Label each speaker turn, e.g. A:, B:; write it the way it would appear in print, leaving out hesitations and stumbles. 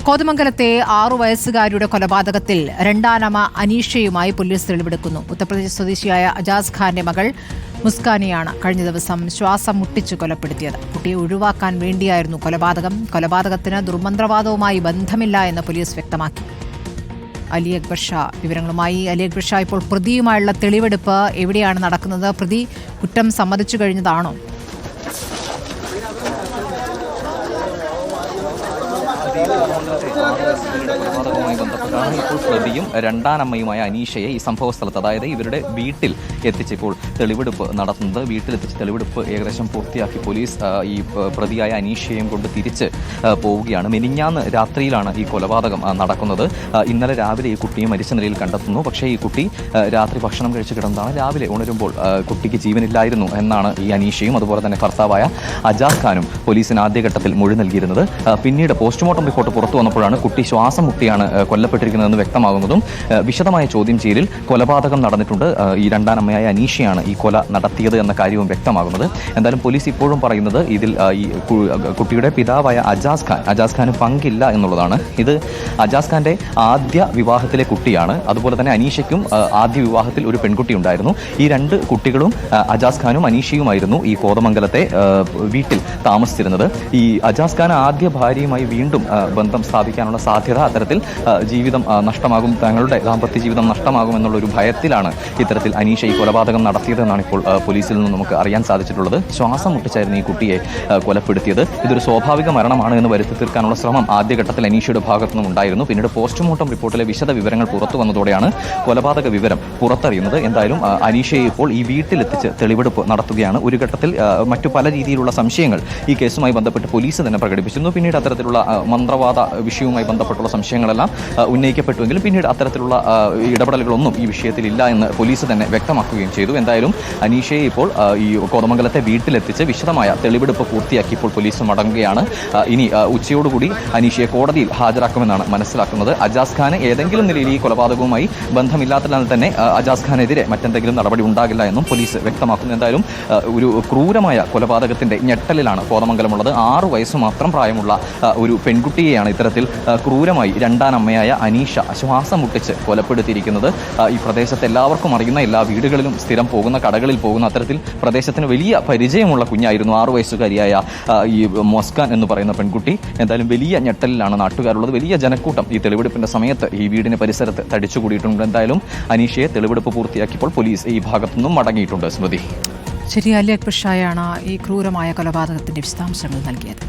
A: കോതമംഗലത്തെ 6 വയസ്സുകാരിയുടെ കൊലപാതകത്തിൽ രണ്ടാനമ്മ അനീഷയുമായി പോലീസ് തെളിവെടുക്കുന്നു. ഉത്തർപ്രദേശ് സ്വദേശിയായ അജാസ് ഖാന്റെ മകൾ മുസ്കാനിയാണ് കഴിഞ്ഞ ദിവസം ശ്വാസം മുട്ടിച്ച് കൊലപ്പെടുത്തിയത്. കുട്ടിയെ ഒഴിവാക്കാൻ വേണ്ടിയായിരുന്നു കൊലപാതകത്തിന് ദുർമന്ത്രവാദവുമായി ബന്ധമില്ല എന്ന് പോലീസ് വ്യക്തമാക്കി. അലി അക്ബർ ഷാ വിവരങ്ങളുമായി. അലി അക്ബർ ഷാ, ഇപ്പോൾ പ്രതിയുമായുള്ള തെളിവെടുപ്പ് എവിടെയാണ് നടക്കുന്നത്? പ്രതി കുറ്റം സമ്മതിച്ചു കഴിഞ്ഞതാണോ?
B: കൊലപാതകവുമായി ബന്ധപ്പെട്ടാണ് ഇപ്പോൾ പ്രതിയും രണ്ടാനമ്മയുമായ അനീഷയെ ഈ സംഭവ സ്ഥലത്ത്, അതായത് ഇവരുടെ വീട്ടിൽ എത്തിച്ചിപ്പോൾ തെളിവെടുപ്പ് നടത്തുന്നത്. വീട്ടിലെത്തിച്ച് തെളിവെടുപ്പ് ഏകദേശം പൂർത്തിയാക്കി പോലീസ് ഈ പ്രതിയായ അനീഷയെയും കൊണ്ട് തിരിച്ച് പോവുകയാണ്. മെനിഞ്ഞാന്ന് രാത്രിയിലാണ് ഈ കൊലപാതകം നടക്കുന്നത്. ഇന്നലെ രാവിലെ ഈ കുട്ടിയെ മരിച്ച നിലയിൽ കണ്ടെത്തുന്നു. പക്ഷേ ഈ കുട്ടി രാത്രി ഭക്ഷണം കഴിച്ച് കിടന്നതാണ്. രാവിലെ ഉണരുമ്പോൾ കുട്ടിക്ക് ജീവനില്ലായിരുന്നു എന്നാണ് ഈ അനീഷയും അതുപോലെ തന്നെ ഭർത്താവായ അജാസ് ഖാനും പോലീസിന് ആദ്യഘട്ടത്തിൽ മൊഴി നൽകിയിരുന്നത്. പിന്നീട് പോസ്റ്റ്മോർട്ടം റിപ്പോർട്ട് പുറത്തു വന്നപ്പോഴാണ് കുട്ടി ശ്വാസം മുട്ടിയാണ് കൊല്ലപ്പെട്ടിരിക്കുന്നതെന്ന് വ്യക്തമാകുന്നതും വിശദമായ ചോദ്യം ചെയ്യലിൽ കൊലപാതകം നടന്നിട്ടുണ്ട്, ഈ രണ്ടാനമ്മയായ അനീഷയാണ് ഈ കൊല നടത്തിയത് എന്ന കാര്യവും വ്യക്തമാകുന്നത്. എന്തായാലും പോലീസ് ഇപ്പോഴും പറയുന്നത് ഇതിൽ ഈ കുട്ടിയുടെ പിതാവായ അജാസ് ഖാന് പങ്കില്ല എന്നുള്ളതാണ്. ഇത് അജാസ് ഖാന്റെ ആദ്യ വിവാഹത്തിലെ കുട്ടിയാണ്. അതുപോലെ തന്നെ അനീഷയ്ക്കും ആദ്യ വിവാഹത്തിൽ ഒരു പെൺകുട്ടി ഉണ്ടായിരുന്നു. ഈ രണ്ട് കുട്ടികളും അജാസ് ഖാനും അനീഷയുമായിരുന്നു ഈ കോതമംഗലത്തെ വീട്ടിൽ താമസിച്ചിരുന്നത്. ഈ അജാസ് ഖാൻ ആദ്യ ഭാര്യയുമായി വീണ്ടും ബന്ധം സ്ഥാപിക്കാനുള്ള സാധ്യത, അത്തരത്തിൽ ജീവിതം നഷ്ടമാകും, തങ്ങളുടെ ദാമ്പത്യ ജീവിതം നഷ്ടമാകും എന്നുള്ളൊരു ഭയത്തിലാണ് ഇത്തരത്തിൽ അനീഷ ഈ കൊലപാതകം നടത്തിയതെന്നാണ് ഇപ്പോൾ പോലീസിൽ നിന്ന് നമുക്ക് അറിയാൻ സാധിച്ചിട്ടുള്ളത്. ശ്വാസം മുട്ടിച്ചായിരുന്നു ഈ കുട്ടിയെ കൊലപ്പെടുത്തിയത്. ഇതൊരു സ്വാഭാവിക മരണമാണ് എന്ന് വരുത്തി തീർക്കാനുള്ള ശ്രമം ആദ്യഘട്ടത്തിൽ അനീഷയുടെ ഭാഗത്തുനിന്നും ഉണ്ടായിരുന്നു. പിന്നീട് പോസ്റ്റ്മോർട്ടം റിപ്പോർട്ടിലെ വിശദ വിവരങ്ങൾ പുറത്തു വന്നതോടെയാണ് കൊലപാതക വിവരം പുറത്തറിയുന്നത്. എന്തായാലും അനീഷയെ ഇപ്പോൾ ഈ വീട്ടിലെത്തിച്ച് തെളിവെടുപ്പ് നടത്തുകയാണ്. ഒരു ഘട്ടത്തിൽ മറ്റു പല രീതിയിലുള്ള സംശയങ്ങൾ ഈ കേസുമായി ബന്ധപ്പെട്ട് പോലീസ് തന്നെ പ്രകടിപ്പിച്ചിരുന്നു. പിന്നീട് അത്തരത്തിലുള്ള മന്ത്രവാദ വിഷയവുമായി ബന്ധപ്പെട്ടുള്ള സംശയങ്ങളെല്ലാം ഉന്നയിക്കപ്പെട്ടുവെങ്കിലും പിന്നീട് അത്തരത്തിലുള്ള ഇടപെടലുകളൊന്നും ഈ വിഷയത്തിൽ ഇല്ല എന്ന് പോലീസ് തന്നെ വ്യക്തമാക്കുകയും ചെയ്തു. എന്തായാലും അനീഷയെ ഇപ്പോൾ ഈ കോതമംഗലത്തെ വീട്ടിലെത്തിച്ച് വിശദമായ തെളിവെടുപ്പ് പൂർത്തിയാക്കി ഇപ്പോൾ പോലീസ് മടങ്ങുകയാണ്. ഇനി ഉച്ചയോടുകൂടി അനീഷയെ കോടതിയിൽ ഹാജരാക്കുമെന്നാണ് മനസ്സിലാക്കുന്നത്. അജാസ് ഖാന് ഏതെങ്കിലും നിലയിൽ ഈ കൊലപാതകവുമായി ബന്ധമില്ലാത്തതിനാൽ തന്നെ അജാസ് ഖാനെതിരെ മറ്റെന്തെങ്കിലും നടപടി ഉണ്ടാകില്ല എന്നും പോലീസ് വ്യക്തമാക്കുന്നു. എന്തായാലും ഒരു ക്രൂരമായ കൊലപാതകത്തിന്റെ ഞെട്ടലിലാണ് കോതമംഗലമുള്ളത്. 6 വയസ്സ് മാത്രം പ്രായമുള്ള ഒരു പെൺകുട്ടിയെയാണ് ഇത്തരത്തിൽ ക്രൂരമായി രണ്ടാനമ്മയായ അനീഷ ശ്വാസം മുട്ടിച്ച് കൊലപ്പെടുത്തിയിരിക്കുന്നത്. ഈ പ്രദേശത്ത് എല്ലാവർക്കും അറിയുന്ന, എല്ലാ വീടുകളിലും സ്ഥിരം പോകുന്ന, കടകളിൽ പോകുന്ന, അത്തരത്തിൽ പ്രദേശത്തിന് വലിയ പരിചയമുള്ള കുഞ്ഞായിരുന്നു 6 വയസ്സുകാരിയായ ഈ മുസ്കാൻ എന്ന് പറയുന്ന പെൺകുട്ടി. എന്തായാലും വലിയ ഞെട്ടലിലാണ് നാട്ടുകാരുള്ളത്. വലിയ ജനക്കൂട്ടം ഈ തെളിവെടുപ്പിന്റെ സമയത്ത് ഈ വീടിന് പരിസരത്ത് തടിച്ചുകൂടിയിട്ടുണ്ട്. എന്തായാലും അനീഷയെ തെളിവെടുപ്പ് പൂർത്തിയാക്കിയപ്പോൾ പോലീസ് ഈ ഭാഗത്തുനിന്നും മടങ്ങിയിട്ടുണ്ട്. സ്മൃതി,
A: ശരി. അലി അക്ബർ ഷായാണ് ഈ ക്രൂരമായ കൊലപാതകത്തിന്റെ വിശദാംശങ്ങൾ നൽകിയത്.